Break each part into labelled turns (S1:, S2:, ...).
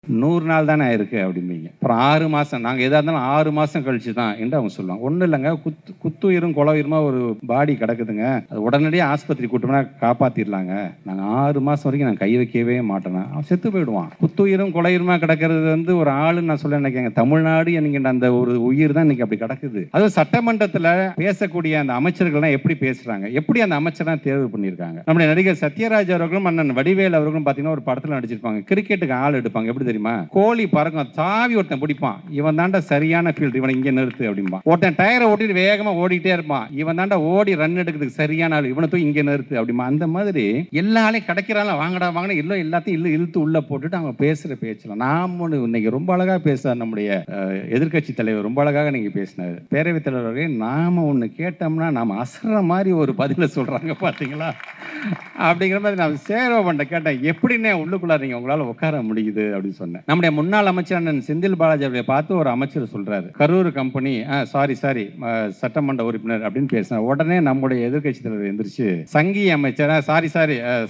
S1: 100 நாள் தானே ஆயிருக்கு அப்படிம்பீங்க. அப்புறம் 6 மாதம் நாங்கள் எதாக இருந்தாலும் 6 மாதம் கழிச்சு தான் என்று அவங்க சொல்லுவாங்க. ஒன்றும் இல்லைங்க, குத்துயிரும் குலவுயிருமா ஒரு பாடி கிடக்குதுங்க, அது உடனடியாக ஆஸ்பத்திரி கூட்டம்னா காப்பாற்றிடலாங்க, நாங்கள் 6 மாதம் வரைக்கும் நான் கை வைக்கவே மாட்டேனா, அவன் செத்து போயிடுவான். குத்துயிரும் குலவுயிருமா கிடக்கிறது வந்து ஒரு ஆளுன்னு நான் சொல்ல நினைக்கிறேன். தமிழ்நாடு என்கின்ற அந்த ஒரு உயிர் தான் இன்னைக்கு அப்படி கிடக்குது. அதுவும் சட்டமன்றத்தில் பேசக்கூடிய அந்த அமைச்சர்கள்லாம் எப்படி பேசுறாங்க, எப்படி அந்த அமைச்சர்லாம் தேர்வு பண்ணியிருக்காங்க. நம்முடைய நடிகர் சத்யராஜ் அவர்களும் அண்ணன் வடிவேல் அவர்களும் பார்த்தீங்கன்னா ஒரு படத்தில் நடிச்சிருப்பாங்க. கிரிக்கெட்டுக்கு ஆள் எடுப்பாங்க. எப்படி தெரியுமா, கோழி பறக்கும், தாவி ஒருத்தன் பிடிப்பான், இவன் தாண்டா சரியான ஃபீல்டு, இவனை இங்கே நிறுத்து அப்படிம்பா. ஒருத்தன் டயரை ஓட்டிட்டு வேகமா ஓடிட்டே இருப்பான், இவன் தாண்டா ஓடி ரன் எடுக்கிறதுக்கு சரியான ஆள், இவனை தூக்கி இங்கே நிறுத்து அப்படிமா. அந்த மாதிரி எல்லா ஆளையும் கிடைக்கிறாங்க, வாங்கடா வாங்கினா இல்லை எல்லாத்தையும் இழுத்து உள்ள போட்டுட்டு அவங்க பேசுற பேச்சலாம். நாம் ஒன்று இன்னைக்கு ரொம்ப அழகா பேச நம்முடைய எதிர்கட்சி தலைவர் ரொம்ப அழகாக நீங்க பேசினாரு. பேரவைத் தலைவர்களே, நாம ஒன்று கேட்டோம்னா நாம அசர மாதிரி ஒரு பதில சொல்றாங்க பாத்தீங்களா அப்படிங்கிற மாதிரி நான் சேரவன்ட்ட கேட்டேன், எப்படின்னே உள்ளுக்குள்ள நீங்க உங்களால உட்கார முடியுது அப்படின்னு சொன்னேன். நம்முடைய முன்னாள் அமைச்சர் அண்ணன் செந்தில் பாலாஜி அவர்களை பார்த்து ஒரு அமைச்சர் சொல்றாரு, கரூர் கம்பெனி சாரி சட்டமன்ற உறுப்பினர் அப்படின்னு பேசினார். உடனே நம்முடைய எதிர்கட்சி தலைவர் எந்திரிச்சு சங்கி அமைச்சர் சாரி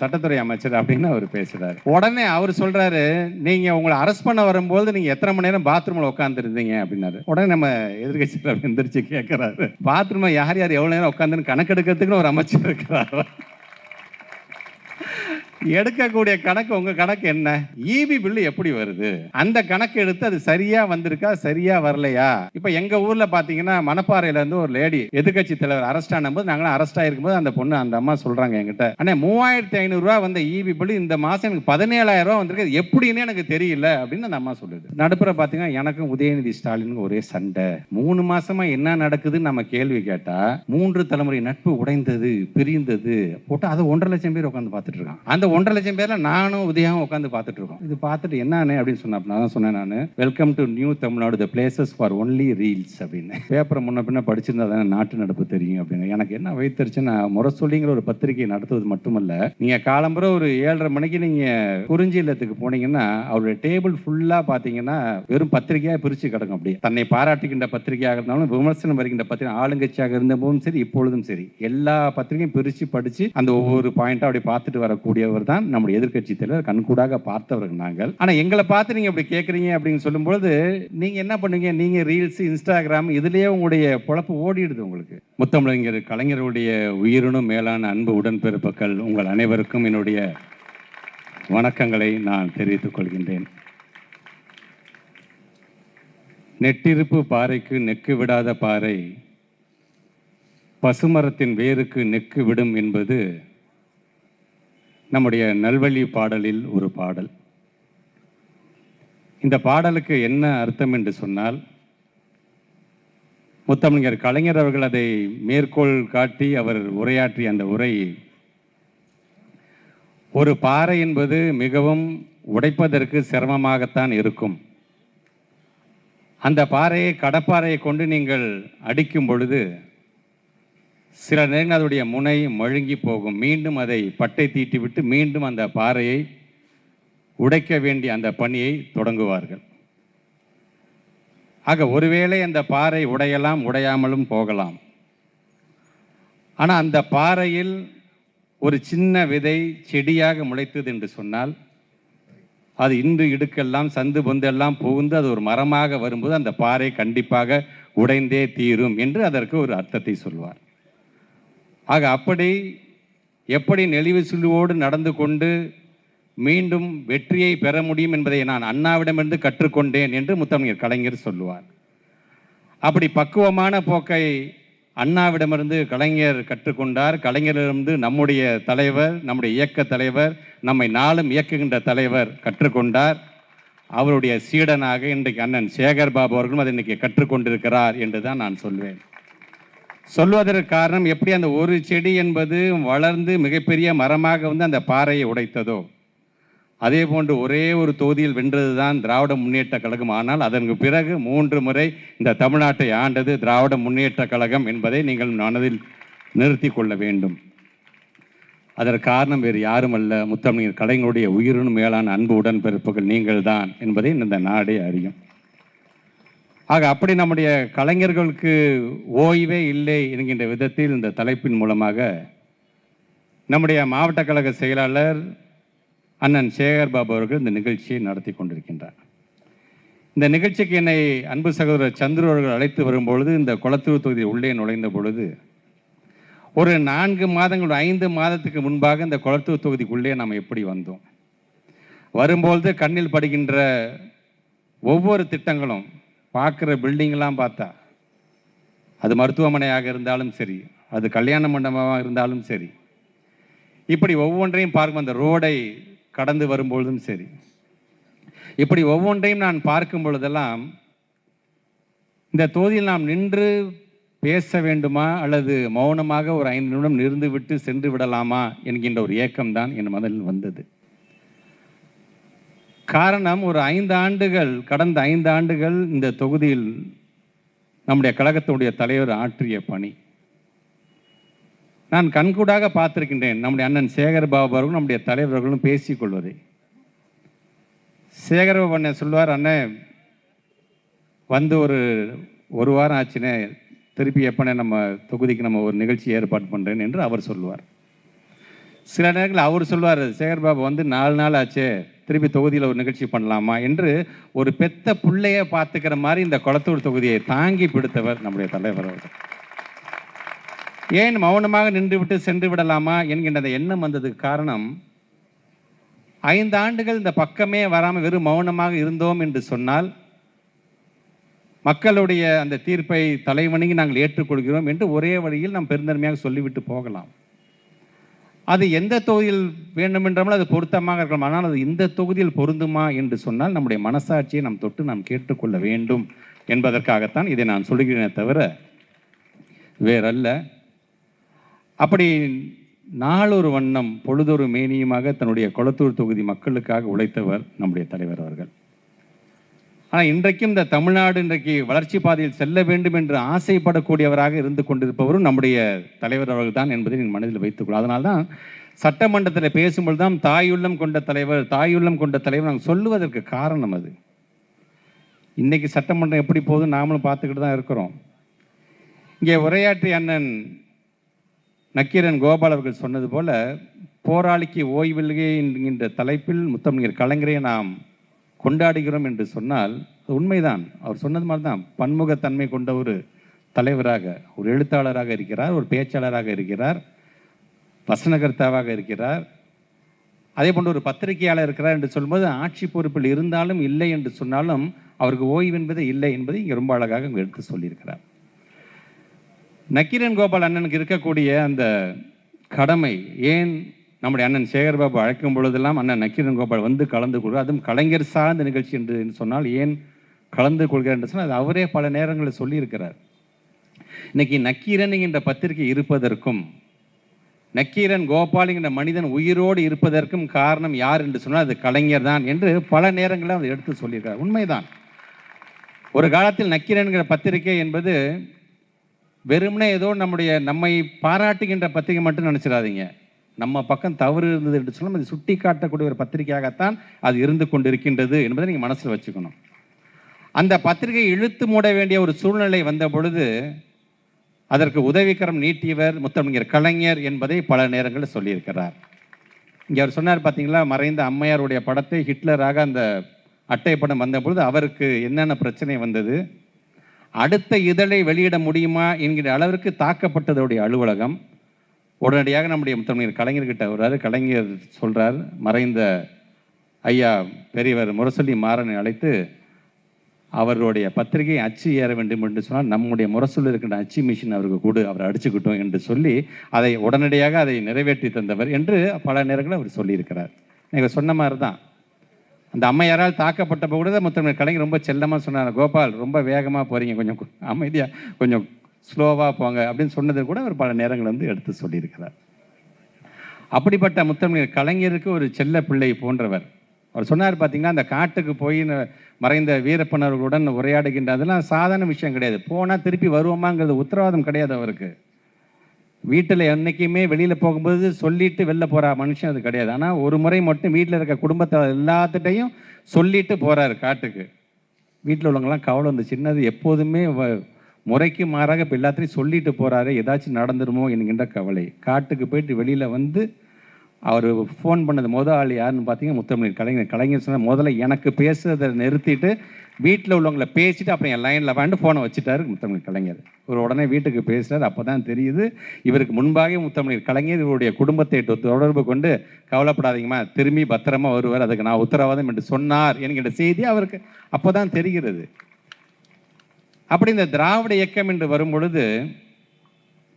S1: சட்டத்துறை அமைச்சர் அப்படின்னு அவர் பேசுறாரு. உடனே அவர் சொல்றாரு, நீங்க உங்களை அரெஸ்ட் பண்ண வரும்போது நீங்க எத்தனை மணி நேரம் பாத்ரூம்ல உட்கார்ந்து இருந்தீங்க அப்படின்னாரு. உடனே நம்ம எதிர்கட்சி தலைவர் எந்திரிச்சு கேட்கிறாரு, பாத்ரூம்ல யார் யார் எவ்வளவு நேரம் உட்கார்ந்துன்னு கணக்கெடுக்கிறதுக்குன்னு ஒரு அமைச்சர் இருக்கிறார். எடுக்கக்கூடிய கணக்கு உங்க கணக்கு என்ன, ஈபி பில்லு எப்படி வருது, அந்த கணக்கு எடுத்து அது சரியா வந்திருக்கா சரியா வரலையா. இப்ப எங்க ஊர்ல பாத்தீங்கன்னா மணப்பாறையில இருந்து ஒரு லேடி எதிர்கட்சி தலைவர் அரெஸ்ட் ஆனபோது நாங்களும் அரெஸ்ட் ஆயிருக்கும் போது அந்த பொண்ணு அந்த அம்மா சொல்றாங்க என்கிட்ட, அண்ணே 3500 ரூபாய் வந்த ஈபி பில்லு இந்த மாசம் எனக்கு 17000 ரூபாய் வந்திருக்கு, எப்படின்னு எனக்கு தெரியல அப்படின்னு அந்த அம்மா சொல்லுது. நடுப்புற பாத்தீங்கன்னா எனக்கும் உதயநிதி ஸ்டாலினுக்கு ஒரே சண்டை. 3 மாசமா என்ன நடக்குதுன்னு நம்ம கேள்வி கேட்டா 3 தலைமுறை நட்பு உடைந்தது பிரிந்தது போட்டு அதை 1.5 லட்சம் பேர் உட்காந்து பார்த்துட்டு இருக்கான். அந்த 1.5 லட்சம் பேர்ல நானும் உதயாவும் உட்காந்து பார்த்துட்டு இருக்கோம். இது பார்த்துட்டு என்னன்னு அப்படின்னு சொன்ன, நான் சொன்னேன், நான் welcome to new Tamil Nadu, the places for only reels அப்படின்னு. பேப்பரை முன்ன பின்ன படிச்சிருந்தா தானே நாட்டு நடப்பு தெரியும் அப்படின்னு. எனக்கு என்ன வைத்தறிச்சுன்னா, முரசொல்லிங்கிற ஒரு பத்திரிகை நடத்துவது மட்டுமல்ல, நீங்க காலம்புற ஒரு 7:30 மணிக்கு நீங்க குறிஞ்சி இல்லத்துக்கு போனீங்கன்னா அவருடைய டேபிள் ஃபுல்லா பாத்தீங்கன்னா வெறும் பத்திரிகையா பிரிச்சு கிடக்கும். அப்படியே தன்னை பாராட்டுகின்ற பத்திரிகையாக இருந்தாலும் விமர்சனம் வருகின்ற பத்திரிகை, ஆளுங்கட்சியாக இருந்தபோதும் சரி இப்பொழுதும் சரி எல்லா பத்திரிகையும் பிரிச்சு படிச்சு அந்த ஒவ்வொரு பாயிண்டா அப்படி பார்த்துட்டு வரக்கூடியவர் தான் நம்முடைய எதிர்கட்சி தலைவர். கண்கூடாக பார்த்தவர்கள் நாங்கள். ஆனா எங்களை பார்த்து நீங்க அப்படி கேட்கறீங்க அப்படின்னு சொல்லும்போது நீங்க என்ன பண்ணுவீங்க, நீங்க ரீல்ஸ் இன்ஸ்டாகிராம் இதுலயே உங்களுடைய பொழப்பு ஓடிடுது. உங்களுக்கு முத்தமிழறிஞர் கலைஞருடைய உயிரினும் மேலான அன்பு உடன்பிறப்புகள் உங்கள் அனைவருக்கும் என்னுடைய வணக்கங்களை நான் தெரிவித்துக் கொள்கின்றேன். நெட்டிருப்பு பாறைக்கு நெக்கு விடாத பாறை பசுமரத்தின் வேருக்கு நெக்கு விடும் என்பது நம்முடைய நல்வழி பாடலில் ஒரு பாடல். இந்த பாடலுக்கு என்ன அர்த்தம் என்று சொன்னால், முத்தமிழர் கலைஞர் அவர்கள் அதை மேற்கோள் காட்டி அவர் உரையாற்றிய அந்த உரை, ஒரு பாறை என்பது மிகவும் உடைப்பதற்கு சிரமமாகத்தான் இருக்கும். அந்த பாறையை கடப்பாறையை கொண்டு நீங்கள் அடிக்கும் பொழுது சில நேரங்கள் அதனுடைய முனை மழுங்கி போகும். மீண்டும் அதை பட்டை தீட்டி விட்டு மீண்டும் அந்த பாறையை உடைக்க வேண்டிய அந்த பணியை தொடங்குவார்கள். ஆக ஒருவேளை அந்த பாறை உடையலாம், உடையாமலும் போகலாம். ஆனால் அந்த பாறையில் ஒரு சின்ன விதை செடியாக முளைத்தது என்று சொன்னால், அது இன்று இடுக்கெல்லாம் சந்து பொந்தெல்லாம் புகுந்து அது ஒரு மரமாக வரும்போது அந்த பாறை கண்டிப்பாக உடைந்தே தீரும் என்று அதற்கு ஒரு அர்த்தத்தை சொல்வார். ஆக அப்படி எப்படி நெளிவு சுழிவோடு நடந்து கொண்டு மீண்டும் வெற்றியை பெற முடியும் என்பதை நான் அண்ணாவிடமிருந்து கற்றுக்கொண்டேன் என்று முத்தமிழர் கலைஞர் சொல்லுவார். அப்படி பக்குவமான போக்கை அண்ணாவிடமிருந்து கலைஞர் கற்றுக்கொண்டார். கலைஞரிடமிருந்து நம்முடைய தலைவர், நம்முடைய இயக்க தலைவர், நம்மை நாளும் இயக்குகின்ற தலைவர் கற்றுக்கொண்டார். அவருடைய சீடனாக இன்றைக்கு அண்ணன் சேகர் பாபு அவர்களும் அதை இன்றைக்கு கற்றுக்கொண்டிருக்கிறார் என்று தான் நான் சொல்வேன். சொல்வதற்கு காரணம், எப்படி அந்த ஒரு செடி என்பது வளர்ந்து மிகப்பெரிய மரமாக வந்து அந்த பாறையை உடைத்ததோ, அதே போன்று ஒரே ஒரு தொகுதியில் வென்றது தான் திராவிட முன்னேற்ற கழகம். ஆனால் அதற்கு பிறகு 3 முறை இந்த தமிழ்நாட்டை ஆண்டது திராவிட முன்னேற்ற கழகம் என்பதை நீங்கள் மனதில் நிறுத்தி கொள்ள வேண்டும். அதற்கு காரணம் வேறு யாரும் அல்ல, முத்தமிழர் கலைஞருடைய உயிரினும் மேலான அன்பு உடன்பிறப்புகள் நீங்கள் தான் என்பதை இந்த நாடே அறியும். ஆக அப்படி நம்முடைய கலைஞர்களுக்கு ஓய்வே இல்லை என்கின்ற விதத்தில் இந்த தலைப்பின் மூலமாக நம்முடைய மாவட்ட கழக செயலாளர் அண்ணன் சேகர் பாபு அவர்கள் இந்த நிகழ்ச்சியை நடத்தி கொண்டிருக்கின்றார். இந்த நிகழ்ச்சிக்கு என்னை அன்பு சகோதரர் சந்துரு அவர்கள் அழைத்து வரும்பொழுது, இந்த கொளத்தூர் தொகுதி உள்ளே நுழைந்த பொழுது, ஒரு 4 மாதங்கள் 5 மாதத்துக்கு முன்பாக இந்த கொளத்தூர் தொகுதிக்குள்ளே நாம் எப்படி வந்தோம், வரும்பொழுது கண்ணில் படுகின்ற ஒவ்வொரு திட்டங்களும், பார்க்குற பில்டிங்லாம் பார்த்தா, அது மருத்துவமனையாக இருந்தாலும் சரி, அது கல்யாண மண்டபமாக இருந்தாலும் சரி, இப்படி ஒவ்வொன்றையும் பார்க்கும் அந்த ரோடை கடந்து வரும்பொழுதும் சரி, இப்படி ஒவ்வொன்றையும் நான் பார்க்கும் பொழுதெல்லாம் இந்த தொகுதியில் நாம் நின்று பேச வேண்டுமா அல்லது மௌனமாக ஒரு 5 நிமிடம் நிறுந்து விட்டு சென்று விடலாமா என்கின்ற ஒரு ஏக்கம்தான் என் மனதில் வந்தது. காரணம், ஒரு 5 ஆண்டுகள், கடந்த 5 ஆண்டுகள் இந்த தொகுதியில் நம்முடைய கழகத்தினுடைய தலைவர் ஆற்றிய பணி நான் கண்கூடாக பார்த்திருக்கின்றேன். நம்முடைய அண்ணன் சேகர் பாபு அவர்களும் நம்முடைய தலைவர்களும் பேசிக்கொள்வதை. சேகர்பாபு அண்ணன் சொல்லுவார், அண்ணன் வந்து ஒரு வாரம் ஆச்சுனே, திருப்பி எப்பனே நம்ம தொகுதிக்கு நம்ம ஒரு நிகழ்ச்சி ஏற்பாடு பண்ணுறேன் என்று அவர் சொல்லுவார். சில நேரங்களில் அவர் சொல்லுவார், சேகர்பாபு வந்து 4 நாள் ஆச்சே, திருப்பி தொகுதியில் ஒரு நிகழ்ச்சி பண்ணலாமா என்று ஒரு பெத்த பிள்ளையை பார்த்துக்கிற மாதிரி இந்த கொளத்தூர் தொகுதியை தாங்கி பிடித்தவர் நம்முடைய தலைவர் அவர்கள். ஏன் மௌனமாக நின்று விட்டு சென்று விடலாமா என்கின்ற அந்த எண்ணம் வந்ததுக்கு காரணம், 5 ஆண்டுகள் இந்த பக்கமே வராமல் வெறும் மௌனமாக இருந்தோம் என்று சொன்னால், மக்களுடைய அந்த தீர்ப்பை தலைவணங்கி நாங்கள் ஏற்றுக்கொள்கிறோம் என்று ஒரே வழியில் நாம் பெருந்தன்மையாக சொல்லிவிட்டு போகலாம். அது எந்த தொகுதியில் வேண்டுமென்றாலும் அது பொருத்தமாக இருக்கலாம். ஆனால் அது இந்த தொகுதியில் பொருந்துமா என்று சொன்னால் நம்முடைய மனசாட்சியை நாம் தொட்டு நாம் கேட்டுக்கொள்ள வேண்டும் என்பதற்காகத்தான் இதை நான் சொல்கிறேனே தவிர வேறல்ல. அப்படி நாளொரு வண்ணம் பொழுதொரு மேனியுமாக தன்னுடைய கொளத்தூர் தொகுதி மக்களுக்காக உழைத்தவர் நம்முடைய தலைவர் அவர்கள். ஆனால் இன்றைக்கும் இந்த தமிழ்நாடு இன்றைக்கு வளர்ச்சி பாதையில் செல்ல வேண்டும் என்று ஆசைப்படக்கூடியவராக இருந்து கொண்டிருப்பவரும் நம்முடைய தலைவர் அவர்கள் தான் என்பதை என் மனதில் வைத்துக்கொள்ளும். அதனால்தான் சட்டமன்றத்தில் பேசும்பொழுது தான் தாயுள்ளம் கொண்ட தலைவர், தாயுள்ளம் கொண்ட தலைவர் நாங்கள் சொல்லுவதற்கு காரணம் அது. இன்னைக்கு சட்டமன்றம் எப்படி போகுது நாமளும் பார்த்துக்கிட்டு தான் இருக்கிறோம். இங்கே உரையாற்றிய அண்ணன் நக்கீரன் கோபால் அவர்கள் சொன்னது போல, போராளிக்கு ஓய்வில்லை என்கின்ற தலைப்பில் முத்தமிழர் கலைஞரை நாம் கொண்டாடுகிறோம் என்று சொன்னால் உண்மைதான். அவர் சொன்னது மாதிரி தான், பன்முகத்தன்மை கொண்ட ஒரு தலைவராக, ஒரு எழுத்தாளராக இருக்கிறார், ஒரு பேச்சாளராக இருக்கிறார், வசனகர்த்தாவாக இருக்கிறார், அதே போன்று ஒரு பத்திரிகையாளர் இருக்கிறார் என்று சொல்லும்போது, ஆட்சி பொறுப்பில் இருந்தாலும் இல்லை என்று சொன்னாலும் அவருக்கு ஓய்வு என்பது இல்லை என்பதை இங்கே ரொம்ப அழகாக எடுத்து சொல்லியிருக்கிறார். நக்கீரன் கோபால் அண்ணனுக்கு இருக்கக்கூடிய அந்த கடமை, ஏன் நம்முடைய அண்ணன் சேகர்பாபு அழைக்கும் பொழுதெல்லாம் அண்ணன் நக்கீரன் கோபால் வந்து கலந்து கொள்கிறார், அதுவும் கலைஞர் சார்ந்த நிகழ்ச்சி என்று சொன்னால் ஏன் கலந்து கொள்கிறார் என்று சொன்னால் அது அவரே பல நேரங்களில் சொல்லியிருக்கிறார். இன்னைக்கு நக்கீரன் என்கின்ற பத்திரிகை இருப்பதற்கும் நக்கீரன் கோபால் என்கிற மனிதன் உயிரோடு இருப்பதற்கும் காரணம் யார் என்று சொன்னால் அது கலைஞர் தான் என்று பல நேரங்களில் அதை எடுத்து சொல்லியிருக்கிறார். உண்மைதான். ஒரு காலத்தில் நக்கீரன் என்கிற பத்திரிகை என்பது வெறுமனே ஏதோ நம்மை பாராட்டுகின்ற பத்திரிகை மட்டும் நினச்சிடாதீங்க. நம்ம பக்கம் தவறு இருந்தது என்று சொன்னால் அது சுட்டி காட்டக்கூடிய ஒரு பத்திரிகையாகத்தான் அது இருந்து கொண்டிருக்கின்றது என்பதை நீங்கள் மனசில் வச்சுக்கணும். அந்த பத்திரிகை இழுத்து மூட வேண்டிய ஒரு சூழ்நிலை வந்த பொழுது அதற்கு உதவிக்கரம் நீட்டியவர் முத்தமிழர் கலைஞர் என்பதை பல நேரங்களில் சொல்லியிருக்கிறார். இங்கே அவர் சொன்னார் பார்த்தீங்களா, மறைந்த அம்மையாருடைய படத்தை ஹிட்லராக அந்த அட்டை படம் வந்த பொழுது அவருக்கு என்னென்ன பிரச்சனை வந்தது, அடுத்த இதழை வெளியிட முடியுமா என்கிற அளவிற்கு தாக்கப்பட்டதோடைய அலுவலகம். உடனடியாக நம்முடைய முத்தமிழர் கலைஞர்கிட்ட வருவார். கலைஞர் சொல்கிறார், மறைந்த ஐயா பெரியவர் முரசொலி மாறனை அழைத்து அவருடைய பத்திரிகை அச்சு ஏற வேண்டும் என்று சொன்னால் நம்முடைய முரசொலி இருக்கின்ற அச்சு மிஷின் அவருக்கு கூடு, அவர் அடிச்சுக்கிட்டோம் என்று சொல்லி அதை உடனடியாக அதை நிறைவேற்றி தந்தவர் என்று பல நேரங்களில் அவர் சொல்லியிருக்கிறார். நீங்கள் சொன்ன மாதிரி தான் அந்த அம்மையாரால் தாக்கப்பட்ட போது முத்தமிழர் கலைஞர் ரொம்ப செல்லமாக சொன்னார், கோபால் ரொம்ப வேகமாக போகிறீங்க, கொஞ்சம் அமைதியாக கொஞ்சம் ஸ்லோவாக போங்க அப்படின்னு சொன்னது கூட அவர் பல நேரங்கள் வந்து எடுத்து சொல்லியிருக்கிறார். அப்படிப்பட்ட முத்தமிழர் கலைஞருக்கு ஒரு செல்ல பிள்ளை போன்றவர். அவர் சொன்னார் பார்த்தீங்கன்னா, அந்த காட்டுக்கு போய் மறைந்த வீரப்பன் அவர்களுடன் உரையாடுகின்ற அதெல்லாம் சாதாரண விஷயம் கிடையாது. போனால் திருப்பி வருவோமாங்கிறது உத்தரவாதம் கிடையாது அவருக்கு. வீட்டில் என்றைக்குமே வெளியில் போகும்போது சொல்லிட்டு வெளில போகிற மனுஷன் அது கிடையாது. ஆனால் ஒரு முறை மட்டும் வீட்டில் இருக்க குடும்பத்தை எல்லாத்துட்டையும் சொல்லிட்டு போகிறாரு காட்டுக்கு. வீட்டில் உள்ளவங்களாம் கவலை வந்து சின்னது, எப்போதுமே முறைக்கு மாறாக இப்போ எல்லாத்தையும் சொல்லிட்டு போகிறாரு, ஏதாச்சும் நடந்துருமோ என்கின்ற கவலை. காட்டுக்கு போயிட்டு வெளியில் வந்து அவர் ஃபோன் பண்ணது ஆள் யாருன்னு பார்த்தீங்கன்னா முத்தமிழ் கலைஞர். கலைஞர் சொன்ன முதல்ல எனக்கு பேசுறதை நிறுத்திட்டு வீட்டில் உள்ளவங்களை பேசிட்டு அப்புறம் என் லைனில் வாண்டு ஃபோனை வச்சுட்டாரு முத்தமிழ் கலைஞர். இவர் உடனே வீட்டுக்கு பேசுகிறார். அப்போ தான் தெரியுது இவருக்கு முன்பாக முத்தமிழ் கலைஞர் இவருடைய குடும்பத்தை தொடர்பு கொண்டு கவலைப்படாதீங்கம்மா, திரும்பி பத்திரமா வருவார், அதுக்கு நான் உத்தரவாதம் என்று சொன்னார் என்கிற செய்தி அவருக்கு அப்போ தான் தெரிகிறது. அப்படி இந்த திராவிட இயக்கம் என்று வரும் பொழுது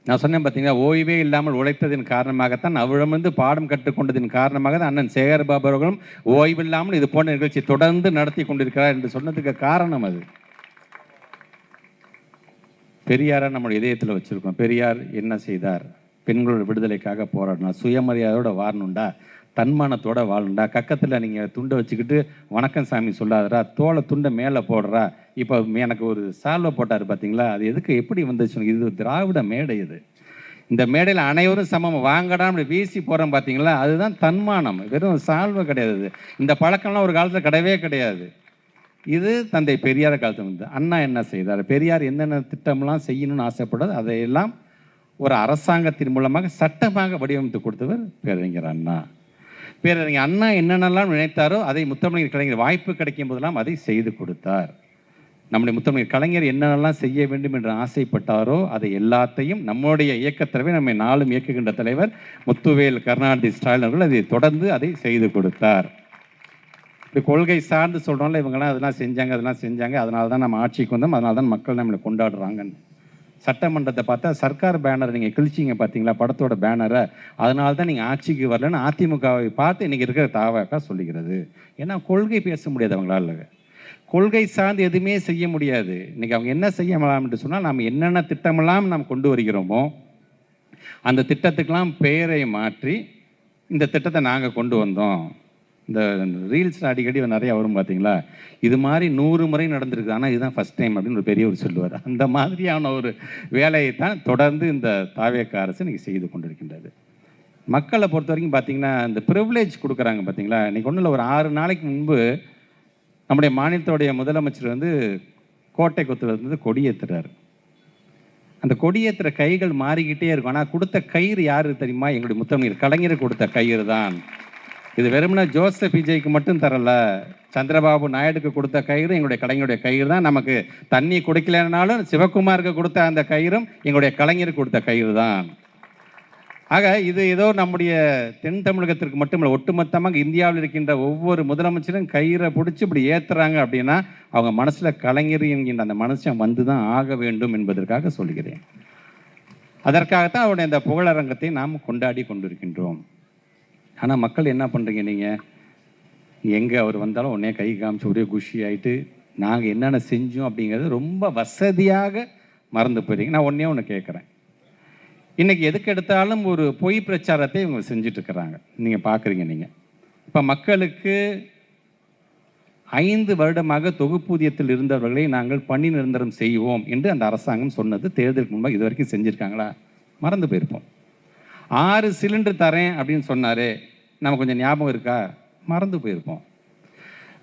S1: நான் சொன்னேன் பார்த்தீங்கன்னா, ஓய்வே இல்லாமல் உழைத்ததின் காரணமாகத்தான் அவ்விடமிருந்து பாடம் கற்றுக்கொண்டதின் காரணமாக தான் அண்ணன் சேகர்பாபு அவர்களும் ஓய்வில்லாமல் இது போன்ற நிகழ்ச்சி தொடர்ந்து நடத்தி கொண்டிருக்கிறார் என்று சொன்னதுக்கு காரணம் அது. பெரியாரை நம்முடைய இதயத்தில் வச்சிருக்கோம். பெரியார் என்ன செய்தார்? பெண்களோட விடுதலைக்காக போராடினார். சுயமரியாதையோட வாழணுண்டா, தன்மானத்தோட வாழணுண்டா. கக்கத்தில் நீங்கள் துண்டை வச்சுக்கிட்டு வணக்கம் சாமி சொல்லாதரா, தோலை துண்டை மேலே போடுறா. இப்போ எனக்கு ஒரு சால்வை போட்டார் பார்த்தீங்களா, அது எதுக்கு எப்படி வந்துச்சு? இது திராவிட மேடை. இது இந்த மேடையில் அனைவரும் சமம் வாங்கடா அப்படி வீசி போகிறோம் பார்த்தீங்களா, அதுதான் தன்மானம். வெறும் சால்வை கிடையாது. இந்த பழக்கம்லாம் ஒரு காலத்தில் கிடையவே கிடையாது. இது தந்தை பெரியார் காலத்தில் வந்து அண்ணா என்ன செய்தார்? பெரியார் என்னென்ன திட்டம்லாம் செய்யணும்னு ஆசைப்படுறது அதையெல்லாம் ஒரு அரசாங்கத்தின் மூலமாக சட்டமாக வடிவமைத்து கொடுத்தவர் பேரறிஞர் அண்ணா. பேரறிஞர் அண்ணா என்னென்னலாம் நினைத்தாரோ அதை முத்தமிழ் கலைஞர் வாய்ப்பு கிடைக்கும் போதெல்லாம் அதை செய்து கொடுத்தார். நம்முடைய முத்தமிழ் கலைஞர் என்னென்னலாம் செய்ய வேண்டும் என்று ஆசைப்பட்டாரோ அதை எல்லாத்தையும் நம்முடைய இயக்கத்திலவே நம்மை நாளும் இயக்குகின்ற தலைவர் முத்துவேல் கருணாநிதி ஸ்டாலின் அவர்கள் அதை தொடர்ந்து அதை செய்து கொடுத்தார். இப்படி கொள்கை சார்ந்து சொல்கிறோம்ல, இவங்கெல்லாம் அதெல்லாம் செஞ்சாங்க, அதனால தான் நம்ம ஆட்சிக்கு வந்தோம், அதனால தான் மக்கள் நம்மளை கொண்டாடுறாங்கன்னு. சட்டமன்றத்தை பார்த்தா சர்க்கார் பேனர் நீங்கள் கிழிச்சிங்க பார்த்தீங்களா, படத்தோட பேனரை, அதனால தான் நீங்கள் ஆட்சிக்கு வரலன்னு அதிமுகவை பார்த்து இன்றைக்கி இருக்கிற தாவாக்கா சொல்லுகிறது. ஏன்னா கொள்கை பேச முடியாது அவங்களால, கொள்கை சார்ந்து எதுவுமே செய்ய முடியாது. இன்றைக்கி அவங்க என்ன செய்யலாம் என்று சொன்னால், நாம் என்னென்ன திட்டமெல்லாம் நாம் கொண்டு வருகிறோமோ அந்த திட்டத்துக்கெல்லாம் பெயரை மாற்றி இந்த திட்டத்தை நாங்கள் கொண்டு வந்தோம். இந்த ரீல்ஸில் அடிக்கடி நிறையா வரும் பார்த்தீங்களா, இது மாதிரி 100 முறை நடந்திருக்கு, ஆனால் இதுதான் ஃபஸ்ட் டைம் அப்படின்னு ஒரு பெரியவர் சொல்லுவார். அந்த மாதிரியான ஒரு வேலையை தான் தொடர்ந்து இந்த தாவேக அரசு இன்றைக்கி செய்து கொண்டிருக்கின்றது. மக்களை பொறுத்த வரைக்கும் பார்த்தீங்கன்னா, இந்த ப்ரிவிலேஜ் கொடுக்குறாங்க பார்த்தீங்களா. இன்றைக்கி ஒன்றும் இல்லை, ஒரு 6 நாளைக்கு முன்பு நம்முடைய மாநிலத்தோடைய முதலமைச்சர் வந்து கோட்டை கொத்துலேருந்து கொடியேற்றுறாரு. அந்த கொடியேற்றுற கைகள் மாறிக்கிட்டே இருக்கும். ஆனால் கொடுத்த கயிறு யாரு தெரியுமா? எங்களுடைய முத்தமிழ் கலைஞர் கொடுத்த கயிறு தான். இது வெறும்னா ஜோசப் விஜய்க்கு மட்டும் தரல, சந்திரபாபு நாயுடுக்கு கொடுத்த கயிறு எங்களுடைய கலைஞருடைய கயிறு தான். நமக்கு தண்ணி குடிக்கலனாலும் சிவகுமாருக்கு கொடுத்த அந்த கயிறும் எங்களுடைய கலைஞருக்கு கொடுத்த கயிறு தான். ஆக இது ஏதோ நம்முடைய தென் தமிழகத்திற்கு மட்டுமில்லை, ஒட்டுமொத்தமாக இந்தியாவில் இருக்கின்ற ஒவ்வொரு முதலமைச்சரும் கயிறை பிடிச்சி இப்படி ஏற்றுறாங்க அப்படின்னா அவங்க மனசில் கலைஞர் என்கின்ற அந்த மனுஷன் வந்து தான் ஆக வேண்டும் என்பதற்காக சொல்கிறேன். அதற்காகத்தான் அவருடைய அந்த புகழரங்கத்தை நாம் கொண்டாடி கொண்டிருக்கின்றோம். ஆனால் மக்கள் என்ன பண்ணுறீங்க? நீங்கள் எங்கே அவர் வந்தாலும் உடனே கை காமிச்சு ஒரே குஷி ஆகிட்டு நாங்கள் என்னென்ன செஞ்சோம் அப்படிங்கிறது ரொம்ப வசதியாக மறந்து போயிடுறீங்க. நான் ஒன்று கேட்குறேன், இன்றைக்கி எதுக்கு எடுத்தாலும் ஒரு பொய் பிரச்சாரத்தை இவங்க செஞ்சிட்ருக்கிறாங்க. நீங்கள் பார்க்குறீங்க. நீங்கள் இப்போ மக்களுக்கு 5 வருடமாக தொகுப்பூதியத்தில் இருந்தவர்களை நாங்கள் பணி நிரந்தரம் செய்வோம் என்று அந்த அரசாங்கம் சொன்னது தேர்தலுக்கு முன்பாக இது வரைக்கும் செஞ்சுருக்காங்களா? மறந்து போயிருப்போம். 6 சிலிண்டர் தரேன் அப்படின்னு சொன்னார், நம்ம கொஞ்சம் ஞாபகம் இருக்கா? மறந்து போயிருப்போம்.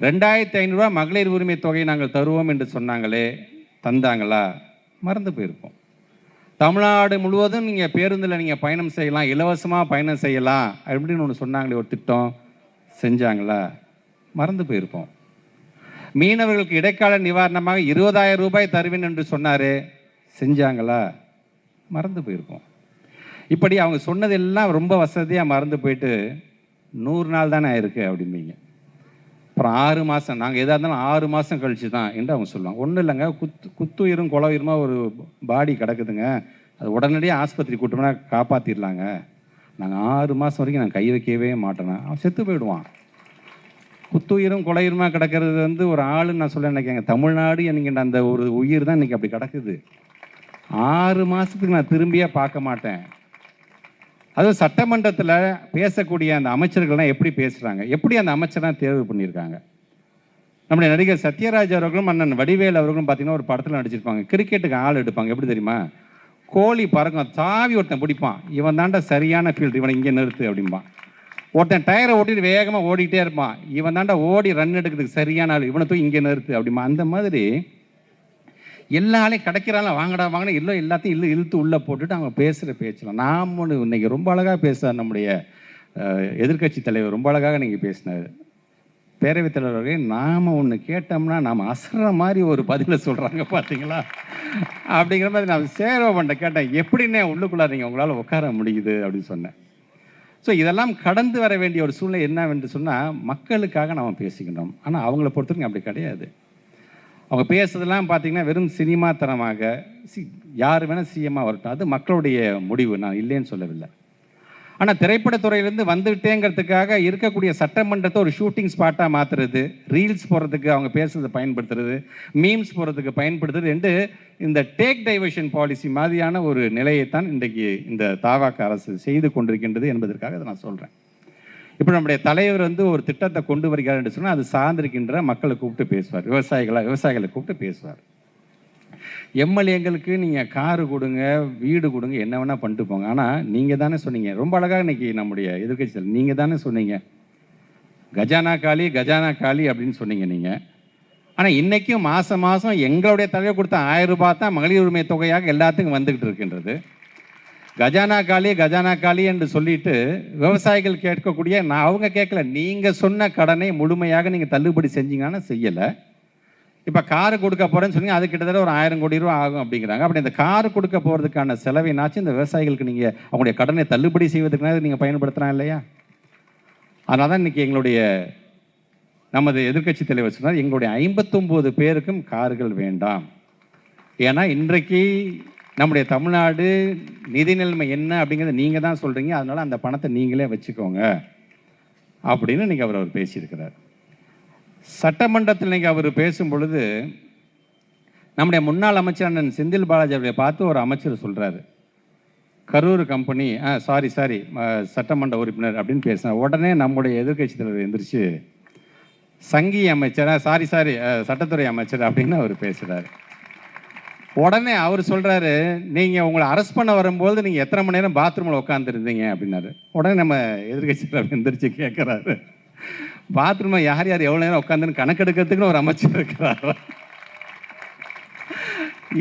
S1: 2500 ரூபா மகளிர் உரிமை தொகை நாங்கள் தருவோம் என்று சொன்னாங்களே, தந்தாங்களா? மறந்து போயிருப்போம். தமிழ்நாடு முழுவதும் நீங்கள் பேருந்தில் நீங்கள் பயணம் செய்யலாம், இலவசமாக பயணம் செய்யலாம் அப்படின்னு ஒன்று சொன்னாங்களே, ஒரு திட்டம், செஞ்சாங்களா? மறந்து போயிருப்போம். மீனவர்களுக்கு இடைக்கால நிவாரணமாக 20,000 ரூபாய் தருவேன் என்று சொன்னார், செஞ்சாங்களா? மறந்து போயிருப்போம். இப்படி அவங்க சொன்னதெல்லாம் ரொம்ப வசதியாக மறந்து போயிட்டு 100 நாள் தானே ஆயிருக்கு அப்படிம்பீங்க. அப்புறம் 6 மாதம், நாங்கள் எதாக இருந்தாலும் 6 மாதம் கழிச்சு தான் என்று அவங்க சொல்லுவாங்க. ஒன்றும் இல்லைங்க, குத்துயிரும் குளவுயிருமா ஒரு பாடி கிடக்குதுங்க, அது உடனடியாக ஆஸ்பத்திரி கூட்டோம்னா காப்பாற்றிடலாங்க, நாங்கள் 6 மாதம் வரைக்கும் நான் கை வைக்கவே மாட்டேனா, அவன் செத்து போயிடுவான். குத்துயிரும் குலையுமா கிடக்கிறது வந்து ஒரு ஆளுன்னு நான் சொல்ல நினைக்கிறேங்க. தமிழ்நாடு என்கின்ற அந்த ஒரு உயிர் தான் இன்றைக்கி அப்படி கிடக்குது. 6 மாதத்துக்கு நான் திரும்பியே பார்க்க மாட்டேன். அதுவும் சட்டமன்றத்தில் பேசக்கூடிய அந்த அமைச்சர்கள்லாம் எப்படி பேசுகிறாங்க, எப்படி அந்த அமைச்சர்லாம் தேர்வு பண்ணியிருக்காங்க. நம்முடைய நடிகர் சத்யராஜ் அவர்களும் அண்ணன் வடிவேல் அவர்களும் பார்த்தீங்கன்னா ஒரு படத்தில் நடிச்சிருப்பாங்க. கிரிக்கெட்டுக்கு ஆள் எடுப்பாங்க. எப்படி தெரியுமா? கோழி பறக்கும், தாவி ஒருத்தன் பிடிப்பான், இவன் தாண்டா சரியான ஃபீல்டு, இவனை இங்கே நிறுத்து அப்படிம்பான். ஒருத்தன் டயரை ஓட்டிட்டு வேகமாக ஓடிக்கிட்டே இருப்பான், இவன் தாண்டா ஓடி ரன் எடுக்கிறதுக்கு சரியான ஆள், இவனை தூக்கி இங்கே நிறுத்து அப்படிமா. அந்த மாதிரி எல்லாரையும் கிடைக்கிறாங்களா, வாங்கடா வாங்கினா எல்லாத்தையும் இழுத்து உள்ளே போட்டுட்டு அவங்க பேசுகிற பேச்சலாம். நாம் ஒன்று இன்னைக்கு ரொம்ப அழகாக பேசுகிறார் நம்முடைய எதிர்க்கட்சி தலைவர் ரொம்ப அழகாக நீங்கள் பேசினார். பேரவைத் தலைவர்களே, நாம் ஒன்று கேட்டோம்னா நாம் அசற மாதிரி ஒரு பதிலை சொல்கிறாங்க பார்த்தீங்களா அப்படிங்கிற மாதிரி நான் சேரவன்ட்ட கேட்டேன், எப்படின்னே உள்ளுக்குள்ளே நீங்கள் உங்களால் உட்கார முடியுது அப்படின்னு சொன்னேன். ஸோ இதெல்லாம் கடந்து வர வேண்டிய ஒரு சூழ்நிலை என்னவென்று சொன்னால், மக்களுக்காக நாம் பேசிக்கணும். ஆனால் அவங்கள பொறுத்தவரைக்கும் அப்படி கிடையாது. அவங்க பேசுறதெல்லாம் பார்த்தீங்கன்னா வெறும் சினிமா தரமாக, யார் வேணால் சிஎம்மாக வரட்டும், அது மக்களுடைய முடிவு, நான் இல்லைன்னு சொல்லவில்லை. ஆனால் திரைப்படத்துறையிலேருந்து வந்துவிட்டேங்கிறதுக்காக இருக்கக்கூடிய சட்டமன்றத்தை ஒரு ஷூட்டிங் ஸ்பாட்டாக மாற்றுறது, ரீல்ஸ் போடுறதுக்கு அவங்க பேசுறதை பயன்படுத்துறது, மீம்ஸ் போடுறதுக்கு பயன்படுத்துறது என்று இந்த டேக் டைவர்ஷன் பாலிசி மாதிரியான ஒரு நிலையைத்தான் இன்றைக்கு இந்த தவாக அரசு செய்து கொண்டிருக்கின்றது என்பதற்காக அதை நான் சொல்கிறேன். இப்போ நம்முடைய தலைவர் ஒரு திட்டத்தை கொண்டு வருகிறார் என்று சொன்னால் அது சார்ந்திருக்கின்ற மக்களை கூப்பிட்டு பேசுவார், விவசாயிகளை கூப்பிட்டு பேசுவார். எம்எல்ஏங்களுக்கு நீங்கள் காரு கொடுங்க, வீடு கொடுங்க, என்ன வேணால் பண்ணிட்டு போங்க. ஆனால் நீங்கள் தானே சொன்னீங்க, ரொம்ப அழகாக இன்றைக்கி நம்முடைய எதிர்க்கட்சியில் நீங்கள் தானே சொன்னீங்க, கஜானா காலி கஜானா காலி அப்படின்னு சொன்னீங்க நீங்கள். ஆனால் இன்றைக்கும் மாதம் மாதம் எங்களுடைய தலைவர் கொடுத்த 1000 ரூபாய் தான் மகளிர் உரிமை தொகையாக எல்லாத்துக்கும் வந்துக்கிட்டு இருக்கின்றது. கஜானா காலி என்று சொல்லிட்டு விவசாயிகள் கேட்கக்கூடிய, நான் அவங்க கேட்கல, நீங்கள் சொன்ன கடனை முழுமையாக நீங்கள் தள்ளுபடி செஞ்சீங்கன்னா செய்யலை. இப்போ காரு கொடுக்க போகிறேன்னு சொன்னீங்க, அது கிட்டத்தட்ட ஒரு 1000 கோடி ரூபா ஆகும் அப்படிங்கிறாங்க. அப்படி இந்த காரு கொடுக்க போகிறதுக்கான செலவினாச்சும் இந்த விவசாயிகளுக்கு நீங்கள் அவங்களுடைய கடனை தள்ளுபடி செய்வதற்காக நீங்கள் பயன்படுத்துகிறான் இல்லையா? அதனால தான் இன்றைக்கி எங்களுடைய நமது எதிர்க்கட்சி தலைவர் சொன்னார், எங்களுடைய 59 பேருக்கும் கார்கள் வேண்டாம். ஏன்னா இன்றைக்கு நம்முடைய தமிழ்நாடு நிதி நிலைமை என்ன அப்படிங்கிறத நீங்கள் தான் சொல்கிறீங்க, அதனால் அந்த பணத்தை நீங்களே வச்சுக்கோங்க அப்படின்னு இன்றைக்கி அவர் பேசியிருக்கிறார். சட்டமன்றத்தில் நீங்கள் அவர் பேசும் பொழுது நம்முடைய முன்னாள் அமைச்சர் அண்ணன் செந்தில் பாலாஜி அவரை பார்த்து ஒரு அமைச்சர் சொல்கிறாரு, கரூர் கம்பெனி சாரி சட்டமன்ற உறுப்பினர் அப்படின்னு பேசினா உடனே நம்முடைய எதிர்க்கட்சி தலைவர் எந்திரிச்சு சங்கி அமைச்சர் சாரி சட்டத்துறை அமைச்சர் அப்படின்னு அவர் பேசுகிறார். உடனே அவர் சொல்கிறாரு, நீங்கள் உங்களை அரெஸ்ட் பண்ண வரும்போது நீங்கள் எத்தனை மணி நேரம் பாத்ரூமில் உட்காந்துருந்தீங்க அப்படின்னாரு. உடனே நம்ம எதிர்க்கட்சி தலைவர் எந்திரிச்சு கேட்குறாரு, பாத்ரூமில் யார் யார் எவ்வளோ நேரம் உட்காந்துன்னு கணக்கெடுக்கிறதுக்குன்னு ஒரு அமைச்சர் இருக்கிறார்.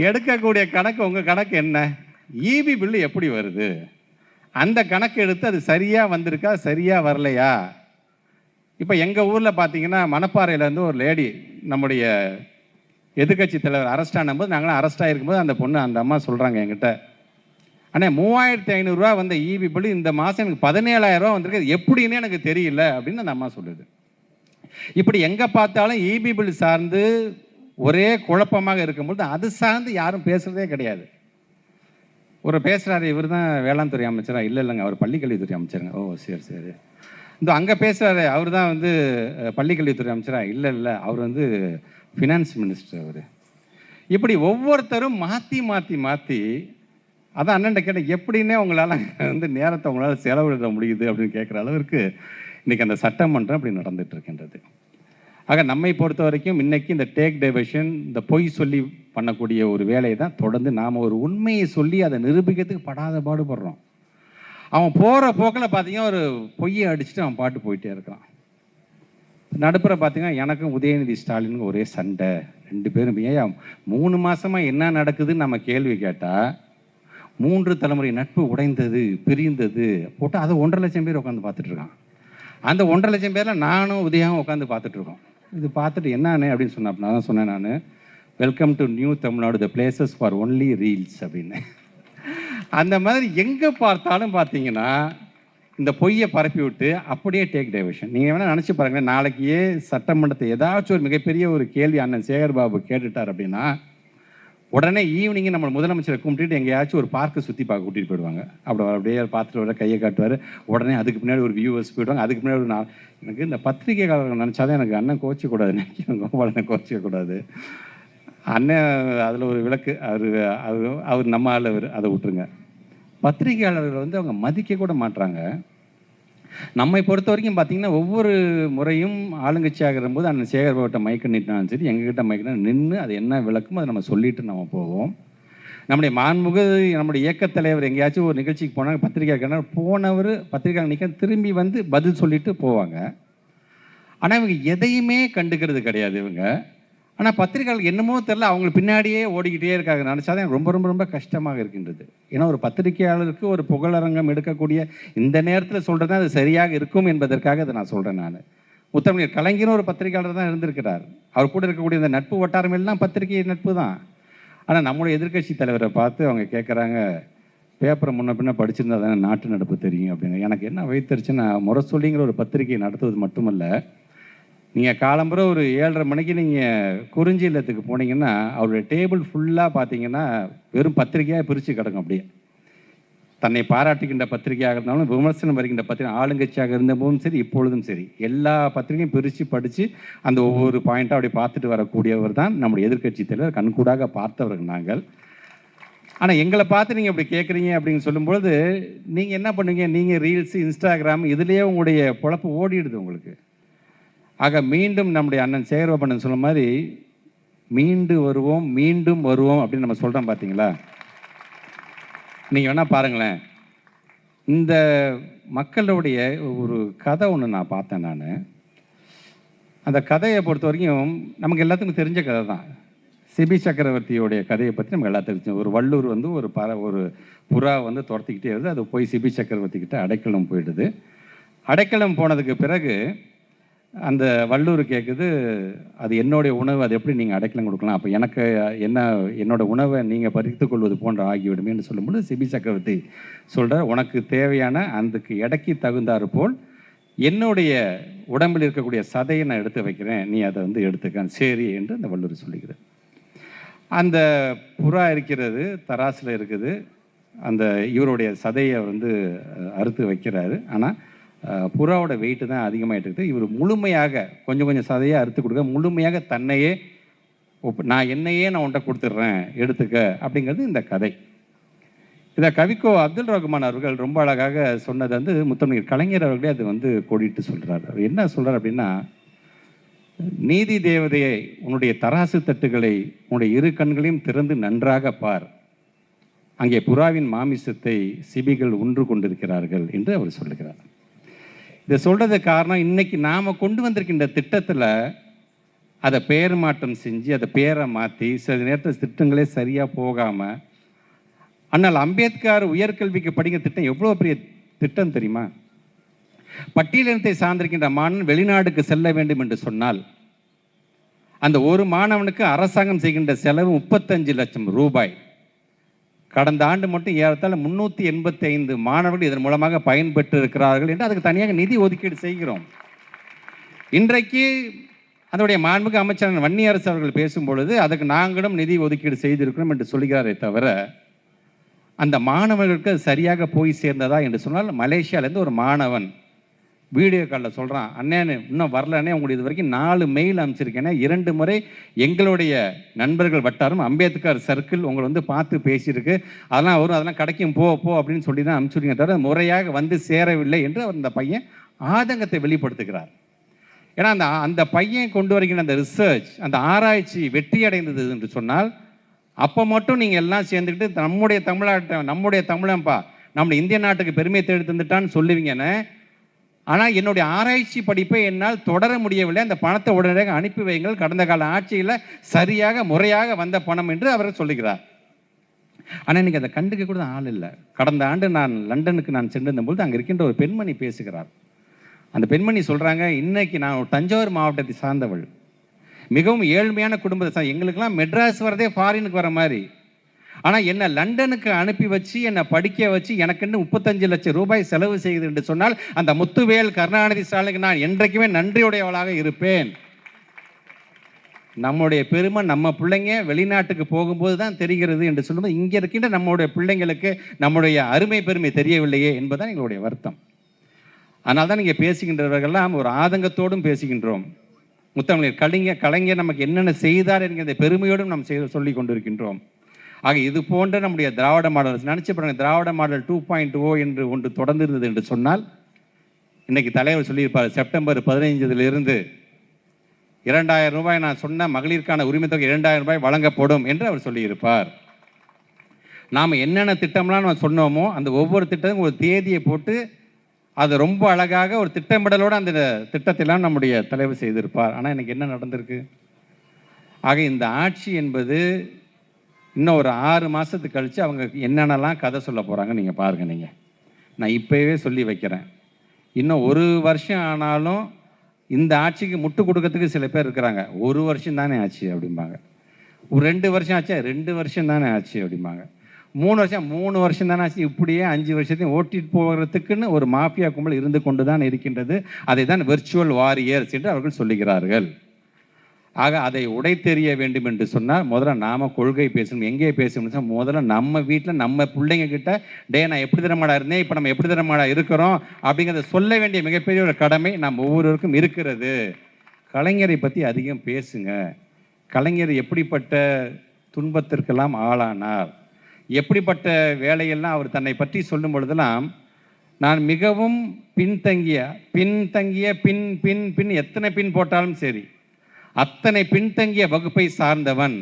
S1: எடுக்கக்கூடிய கணக்கு உங்கள் கணக்கு என்ன? ஈபி பில்லு எப்படி வருது, அந்த கணக்கு எடுத்து அது சரியாக வந்திருக்கா சரியாக வரலையா? இப்போ எங்கள் ஊரில் பார்த்தீங்கன்னா மணப்பாறையிலேருந்து ஒரு லேடி நம்முடைய எதிர்க்கட்சி தலைவர் அரெஸ்ட் ஆனும்போது, நாங்களாம் அரெஸ்ட் ஆகிருக்கும்போது அந்த அம்மா சொல்கிறாங்க என்கிட்ட, ஆனால் 3500 ரூபா வந்த ஈபி பில்லு இந்த மாதம் எனக்கு 17,000 ரூபா வந்திருக்கு, எப்படின்னு எனக்கு தெரியல அப்படின்னு அந்த அம்மா சொல்லுது. இப்படி எங்கே பார்த்தாலும் ஈபி பில் சார்ந்து ஒரே குழப்பமாக இருக்கும்போது அது சார்ந்து யாரும் பேசுகிறதே கிடையாது. ஒரு பேசுகிறாரு, இவர் தான் வேளாண் துறை அமைச்சரா? இல்லைங்க, அவர் பள்ளிக்கல்வித்துறை அமைச்சருங்க. ஓ சரி. இந்த அங்கே பேசுகிறாரு, அவர் தான் பள்ளிக்கல்வித்துறை அமைச்சரா? இல்லை, அவர் ஃபினான்ஸ் மினிஸ்டர் அவர். இப்படி ஒவ்வொருத்தரும் மாற்றி அதான் அண்ணன் கேட்ட, எப்படின்னே உங்களால் நேரத்தை உங்களால் செலவிட முடியுது அப்படின்னு கேட்குற அளவிற்கு இன்றைக்கி அந்த சட்டமன்றம் அப்படி நடந்துட்டு இருக்கின்றது. ஆக நம்மை பொறுத்த வரைக்கும் இன்றைக்கி இந்த டேக் டைவர்ஷன், இந்த பொய் சொல்லி பண்ணக்கூடிய ஒரு வேலையை தான் தொடர்ந்து நாம் ஒரு உண்மையை சொல்லி அதை நிரூபிக்கிறதுக்கு படாத பாடுபடுறோம். அவன் போகிற போக்கில் பார்த்தீங்கன்னா ஒரு பொய்யை அடிச்சுட்டு அவன் பாட்டு போயிட்டே இருக்கான். நடுப்புற பார்த்தீங்கன்னா எனக்கும் உதயநிதி ஸ்டாலினுக்கும் ஒரே சண்டை, 2 பேரும். ஏன் 3 மாதமாக என்ன நடக்குதுன்னு நம்ம கேள்வி கேட்டால் 3 தலைமுறை நட்பு உடைந்தது, பிரிந்தது போட்டு அதை 1.5 லட்சம் பேர் உட்காந்து பார்த்துட்ருக்கான். அந்த 1.5 லட்சம் பேரில் நானும் உதயாவும் உட்காந்து பார்த்துட்ருக்கோம். இது பார்த்துட்டு என்னன்னு அப்படின்னு சொன்னேன். நான் தான் சொன்னேன், நான் welcome to new Tamil Nadu, the places for only reels அப்படின்னு. அந்த மாதிரி எங்கே பார்த்தாலும் பார்த்தீங்கன்னா இந்த பொய்யை பரப்பி விட்டு அப்படியே டேக் டைவர்ஷன். நீங்கள் வேணால் நினச்சி பாருங்களேன், நாளைக்கே சட்டமன்றத்தை ஏதாச்சும் ஒரு மிகப்பெரிய ஒரு கேள்வி அண்ணன் சேகர் பாபு கேட்டுட்டார் அப்படின்னா உடனே ஈவினிங்கு நம்ம முதலமைச்சரை கும்பிட்டுட்டு எங்கேயாச்சும் ஒரு பார்க்கை சுற்றி பார்க்க கூட்டிகிட்டு போயிடுவாங்க. அப்படியே பார்த்துட்டு வர கையை காட்டுவார். உடனே அதுக்கு பின்னாடி ஒரு வியூவர்ஸ் போயிடுவாங்க. அதுக்கு பின்னாடி ஒரு எனக்கு இந்த பத்திரிகையாளர்கள் நினச்சாதான் எனக்கு அண்ணன் கோச்சிக்கூடாது, நினைக்கிறேன் கோபாலனை கோச்சிக்கக்கூடாது. அண்ணன் அதில் ஒரு விளக்கு, அவர் நம்ம ஆள், அதை விட்டுருங்க. பத்திரிகையாளர்கள் அவங்க மதிக்க கூட மாட்டுறாங்க. நம்மை பொறுத்த வரைக்கும் பார்த்தீங்கன்னா ஒவ்வொரு முறையும் ஆளுங்கட்சி ஆகிற போது அண்ணன் சேகர் பாபுட்ட மைக்க நிட்டாலும் சரி, எங்ககிட்ட மைக்கிட்ட நின்று அது என்ன விளக்குமோ அதை நம்ம சொல்லிட்டு நம்ம போவோம். நம்முடைய நம்முடைய இயக்கத் தலைவர் எங்கேயாச்சும் ஒரு நிகழ்ச்சிக்கு போனாங்க, பத்திரிகையாளர் போனவர் பத்திரிகையாளர் நிற்க திரும்பி பதில் சொல்லிட்டு போவாங்க. ஆனால் இவங்க எதையுமே கண்டுக்கிறது கிடையாது இவங்க. ஆனால் பத்திரிகையாளர்கள் என்னமோ தெரில அவங்க பின்னாடியே ஓடிக்கிட்டே இருக்காங்க. நினச்சாதான் எனக்கு ரொம்ப ரொம்ப ரொம்ப கஷ்டமாக இருக்கின்றது. ஏன்னா ஒரு பத்திரிகையாளருக்கு ஒரு புகழரங்கம் எடுக்கக்கூடிய இந்த நேரத்தில் சொல்கிறது அது சரியாக இருக்கும் என்பதற்காக அதை நான் சொல்கிறேன். நான் முத்தமிழர் கலைஞரும் ஒரு பத்திரிகையாளர் தான் இருந்திருக்கிறார். அவர் கூட இருக்கக்கூடிய இந்த நட்பு வட்டாரம் எல்லாம் பத்திரிகை நட்பு தான். ஆனால் நம்முடைய எதிர்க்கட்சி தலைவரை பார்த்து அவங்க கேட்குறாங்க, பேப்பரை முன்ன பின்ன படிச்சிருந்தா தானே நாட்டு நடப்பு தெரியும் அப்படின்னு. எனக்கு என்ன வைத்தறிச்சுன்னா, முரசொலிங்கிற ஒரு பத்திரிகை நடத்துவது மட்டுமல்ல, நீங்கள் காலம்புற ஒரு 7:30 மணிக்கு நீங்கள் குறிஞ்சி இல்லத்துக்கு போனீங்கன்னா அவருடைய டேபிள் ஃபுல்லாக பார்த்தீங்கன்னா வெறும் பத்திரிகையாக பிரித்து கிடக்கும். அப்படியே தன்னை பாராட்டுகின்ற பத்திரிகையாக இருந்தாலும் விமர்சனம் வருகின்ற பத்திரிகை, ஆளுங்கட்சியாக இருந்தபோதும் சரி இப்பொழுதும் சரி எல்லா பத்திரிகையும் பிரித்து படித்து அந்த ஒவ்வொரு பாயிண்ட்டாக அப்படி பார்த்துட்டு வரக்கூடியவர் தான் நம்முடைய எதிர்க்கட்சி தலைவர். கண்கூடாக பார்த்தவர்கள் நாங்கள். ஆனால் எங்களை பார்த்து நீங்கள் இப்படி கேட்குறீங்க அப்படின்னு சொல்லும்பொழுது நீங்கள் என்ன பண்ணுவீங்க? நீங்கள் ரீல்ஸு, இன்ஸ்டாகிராம் இதுலேயே உங்களுடைய பொழப்பு ஓடிடுது உங்களுக்கு. ஆக மீண்டும் நம்முடைய அண்ணன் சேகர்பாபண்ணன் சொன்ன மாதிரி மீண்டு வருவோம், மீண்டும் வருவோம் அப்படின்னு நம்ம சொல்கிறோம் பார்த்தீங்களா? நீங்கள் வேணால் பாருங்களேன், இந்த மக்களுடைய ஒரு கதை ஒன்று நான் பார்த்தேன். நான் அந்த கதையை பொறுத்த வரைக்கும் நமக்கு எல்லாத்துக்கும் தெரிஞ்ச கதை தான். சிபி சக்கரவர்த்தியோடைய கதையை பற்றி நமக்கு எல்லாத்துக்கும் தெரியும். ஒரு வள்ளூர் வந்து ஒரு புறா வந்து துரத்திக்கிட்டே வருது. அது போய் சிபி சக்கரவர்த்தி கிட்ட அடைக்கலம் போயிடுது. அடைக்கலம் போனதுக்கு பிறகு அந்த வள்ளூர் கேட்குது, அது என்னுடைய உணவு, அது எப்படி நீங்கள் அடைக்கலம் கொடுக்கலாம்? அப்போ எனக்கு என்னோட உணவை நீங்கள் பறித்து கொள்வது போன்ற ஆகிவிடுமேன்னு சொல்லும்போது சிபி சக்கரவர்த்தி சொல்கிறார், உனக்கு தேவையான அதுக்கு எடைக்கு தகுந்தாறு போல் என்னுடைய உடம்பில் இருக்கக்கூடிய சதையை நான் எடுத்து வைக்கிறேன், நீ அதை வந்து எடுத்துக்க. சரி என்று அந்த வள்ளூர் சொல்லுகிறார். அந்த புறா இருக்கிறது, தராசில் இருக்குது. அந்த இவருடைய சதையை வந்து அறுத்து வைக்கிறாரு. ஆனால் புறாவோட வெயிட்டு தான் அதிகமாகிட்டு இருக்குது. இவர் முழுமையாக கொஞ்சம் கொஞ்சம் சதையை அறுத்து கொடுக்க, முழுமையாக தன்னையே நான் உன்ட்ட கொடுத்துட்றேன் எடுத்துக்க அப்படிங்கிறது இந்த கதை. இதை கவிக்கோ அப்துல் ரஹ்மான் அவர்கள் ரொம்ப அழகாக சொன்னது வந்து முத்தமிழர் கலைஞர் அவர்களே அது வந்து கோடிட்டு சொல்கிறார். அவர் என்ன சொல்கிறார் அப்படின்னா, நீதி தேவதையை உன்னுடைய தராசு தட்டுகளை உன்னுடைய இரு கண்களையும் திறந்து நன்றாக பார், அங்கே புறாவின் மாமிசத்தை சிபிகள் உண்டு கொண்டிருக்கிறார்கள் என்று அவர் சொல்லுகிறார். இதை சொல்கிறதுக்கு காரணம், இன்னைக்கு நாம் கொண்டு வந்திருக்கின்ற திட்டத்தில் அதை பெயர் மாற்றம் செஞ்சு அதை பேரை மாற்றி சில நேரத்தில் திட்டங்களே சரியாக போகாமல், ஆனால் அம்பேத்கர் உயர்கல்விக்கு படிக்கிற திட்டம் எவ்வளோ பெரிய திட்டம் தெரியுமா? பட்டியலினத்தை சார்ந்திருக்கின்ற மாணவன் வெளிநாடுக்கு செல்ல வேண்டும் என்று சொன்னால் அந்த ஒரு மாணவனுக்கு அரசாங்கம் செய்கின்ற செலவு 35 லட்சம் ரூபாய். கடந்த ஆண்டு மட்டும் ஏறத்தாழ 385 மாணவர்கள் இதன் மூலமாக பயன்பெற்று இருக்கிறார்கள் என்று அதுக்கு தனியாக நிதி ஒதுக்கீடு செய்கிறோம். இன்றைக்கு அதனுடைய மாண்புமிகு அமைச்சர் வன்னியரசு அவர்கள் பேசும்பொழுது அதுக்கு நாங்களும் நிதி ஒதுக்கீடு செய்திருக்கிறோம் என்று சொல்கிறாரே தவிர, அந்த மாணவர்களுக்கு அது சரியாக போய் சேர்ந்ததா என்று சொன்னால், மலேசியாவிலேருந்து ஒரு மாணவன் வீடியோ காலில் சொல்கிறான், அண்ணே இன்னும் வரலன்னே, உங்களுக்கு இது வரைக்கும் 4 மெயில் அனுப்பிச்சிருக்கேனே, 2 முறை எங்களுடைய நண்பர்கள் வட்டாரம் அம்பேத்கர் சர்க்கிள் உங்களை வந்து பார்த்து பேசியிருக்கு, அதெல்லாம் வரும், அதெல்லாம் கிடைக்கும், போ அப்படின்னு சொல்லி தான் அனுப்பிச்சுருக்கீங்க தவிர முறையாக வந்து சேரவில்லை என்று அவர் அந்த பையன் ஆதங்கத்தை வெளிப்படுத்துகிறார். ஏன்னா அந்த பையன் கொண்டு வருகின்ற அந்த ரிசர்ச், அந்த ஆராய்ச்சி வெற்றி அடைந்தது என்று சொன்னால், அப்போ மட்டும் நீங்கள் எல்லாம் சேர்ந்துக்கிட்டு நம்முடைய தமிழன்பா நம்முடைய இந்திய நாட்டுக்கு பெருமை தேடி தந்துட்டான்னு சொல்லுவீங்கன்னு. ஆனால் என்னுடைய ஆராய்ச்சி படிப்பை என்னால் தொடர முடியவில்லை, அந்த பணத்தை உடனடியாக அனுப்பி வைங்கள், கடந்த கால ஆட்சியில் சரியாக முறையாக வந்த பணம் என்று அவர் சொல்லுகிறார். ஆனால் இன்னைக்கு அதை கண்டுக்க கூட ஆள் இல்லை. கடந்த ஆண்டு நான் லண்டனுக்கு சென்றிருந்தபோது அங்கே இருக்கின்ற ஒரு பெண்மணி பேசுகிறார். அந்த பெண்மணி சொல்கிறாங்க, இன்னைக்கு நான் தஞ்சாவூர் மாவட்டத்தை சார்ந்தவள், மிகவும் ஏழ்மையான குடும்பத்தை, எங்களுக்கெல்லாம் மெட்ராஸ் வரதே ஃபாரினுக்கு வர மாதிரி, ஆனால் என்னை லண்டனுக்கு அனுப்பி வச்சு என்னை படிக்க வச்சு எனக்குன்னு 35 லட்சம் ரூபாய் செலவு செய்யுது என்று சொன்னால் அந்த முத்துவேல் கருணாநிதி ஸ்டாலினுக்கு நான் என்றைக்குமே நன்றியுடையவளாக இருப்பேன். நம்முடைய பெருமை நம்ம பிள்ளைங்க வெளிநாட்டுக்கு போகும்போது தான் தெரிகிறது என்று சொல்லும்போது, இங்கே இருக்கின்ற நம்முடைய பிள்ளைங்களுக்கு நம்முடைய அருமை பெருமை தெரியவில்லையே என்பதுதான் எங்களுடைய வருத்தம். அதனால தான் நீங்கள் பேசுகின்றவர்கள்லாம் ஒரு ஆதங்கத்தோடும் பேசுகின்றோம். முத்தமிழர் கலைஞர் நமக்கு என்னென்ன செய்தார் என்கிற பெருமையோடும் நாம் சொல்லி கொண்டிருக்கின்றோம். ஆக இது போன்ற நம்முடைய திராவிட மாடல் நினச்சி பாருங்க, திராவிட மாடல் 2.0 என்று ஒன்று தொடர்ந்து இருந்தது என்று சொன்னால், இன்னைக்கு தலைவர் சொல்லியிருப்பார், செப்டம்பர் 15 2000 ரூபாய் நான் சொன்ன மகளிருக்கான உரிமை தொகை 2000 ரூபாய் வழங்கப்படும் என்று அவர் சொல்லியிருப்பார். நாம் என்னென்ன திட்டம்லாம் நம்ம சொன்னோமோ அந்த ஒவ்வொரு திட்டமும் ஒரு தேதியை போட்டு அது ரொம்ப அழகாக ஒரு திட்டமிடலோடு அந்த திட்டத்தெல்லாம் நம்முடைய தலைவர் செய்திருப்பார். ஆனால் இன்னைக்கு என்ன நடந்திருக்கு? ஆக இந்த ஆட்சி என்பது இன்னும் ஒரு 6 மாதத்துக்கு கழித்து அவங்க என்னென்னலாம் கதை சொல்ல போகிறாங்க நீங்கள் பாருங்கள். நீங்கள் நான் இப்போவே சொல்லி வைக்கிறேன், இன்னும் 1 வருஷம் ஆனாலும் இந்த ஆட்சிக்கு முட்டு கொடுக்கறதுக்கு சில பேர் இருக்கிறாங்க. 1 வருஷம் தானே ஆச்சு அப்படிம்பாங்க. 2 வருஷம் ஆச்சா, 2 வருஷம் தானே ஆச்சு அப்படிம்பாங்க. 3 வருஷம் தானே ஆச்சு. இப்படியே 5 வருஷத்தையும் ஓட்டிட்டு போகிறதுக்குன்னு ஒரு மாஃபியா கும்பல் இருந்து கொண்டு தான் இருக்கின்றது. அதை தான் விர்ச்சுவல் வாரியர்ஸ் என்று அவர்கள் சொல்லுகிறார்கள். ஆக அதை உடைத்தெறிய வேண்டும் என்று சொன்னால் முதல்ல நாம் கொள்கை பேசணும். எங்கே பேசணும்னு சொன்னால் முதல்ல நம்ம வீட்டில் நம்ம பிள்ளைங்க கிட்ட, டே நான் எப்படி தரமாடா இருந்தேன், இப்போ நம்ம எப்படி தரமாடா இருக்கிறோம் அப்படிங்கிறத சொல்ல வேண்டிய மிகப்பெரிய ஒரு கடமை நம்ம ஒவ்வொருவருக்கும் இருக்கிறது. கலைஞரை பற்றி அதிகம் பேசுங்க. கலைஞர் எப்படிப்பட்ட துன்பத்திற்கெல்லாம் ஆளானார், எப்படிப்பட்ட வேலையெல்லாம் அவர் தன்னை பற்றி சொல்லும் பொழுதெல்லாம் நான் மிகவும் பின்தங்கிய பின் பின் பின் எத்தனை பின் போட்டாலும் சரி, அத்தனை பின்தங்கிய வகுப்பை சார்ந்தவன்,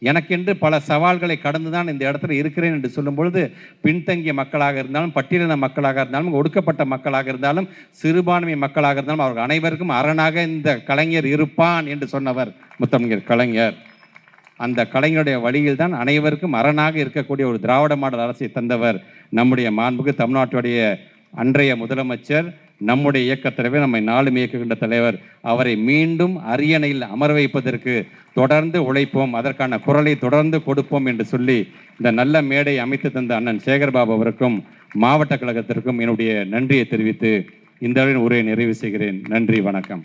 S1: எனக்கென்று பல சவால்களை கடந்துதான் இந்த இடத்துல இருக்கிறேன் என்று சொல்லும் பொழுது, பின்தங்கிய மக்களாக இருந்தாலும், பட்டியலின மக்களாக இருந்தாலும், ஒடுக்கப்பட்ட மக்களாக இருந்தாலும், சிறுபான்மை மக்களாக இருந்தாலும், அவர்கள் அனைவருக்கும் அரணாக இந்த கலைஞர் இருப்பான் என்று சொன்னவர் முத்தமிழர் கலைஞர். அந்த கலைஞருடைய வழியில் தான் அனைவருக்கும் அரணாக இருக்கக்கூடிய ஒரு திராவிட மாடல் அரசை தந்தவர் நம்முடைய மாண்புக்கு தமிழ்நாட்டுடைய அன்றைய முதலமைச்சர், நம்முடைய இயக்கத் தலைவர், நம்மை நாளும் இயக்குகின்ற தலைவர். அவரை மீண்டும் அரியணையில் அமர வைப்பதற்கு தொடர்ந்து உழைப்போம், அதற்கான குரலை தொடர்ந்து கொடுப்போம் என்று சொல்லி இந்த நல்ல மேடை அமைத்து தந்த அண்ணன் சேகர்பாபு அவருக்கும் மாவட்ட கழகத்திற்கும் என்னுடைய நன்றியை தெரிவித்து இந்த உரையை நிறைவு செய்கிறேன். நன்றி, வணக்கம்.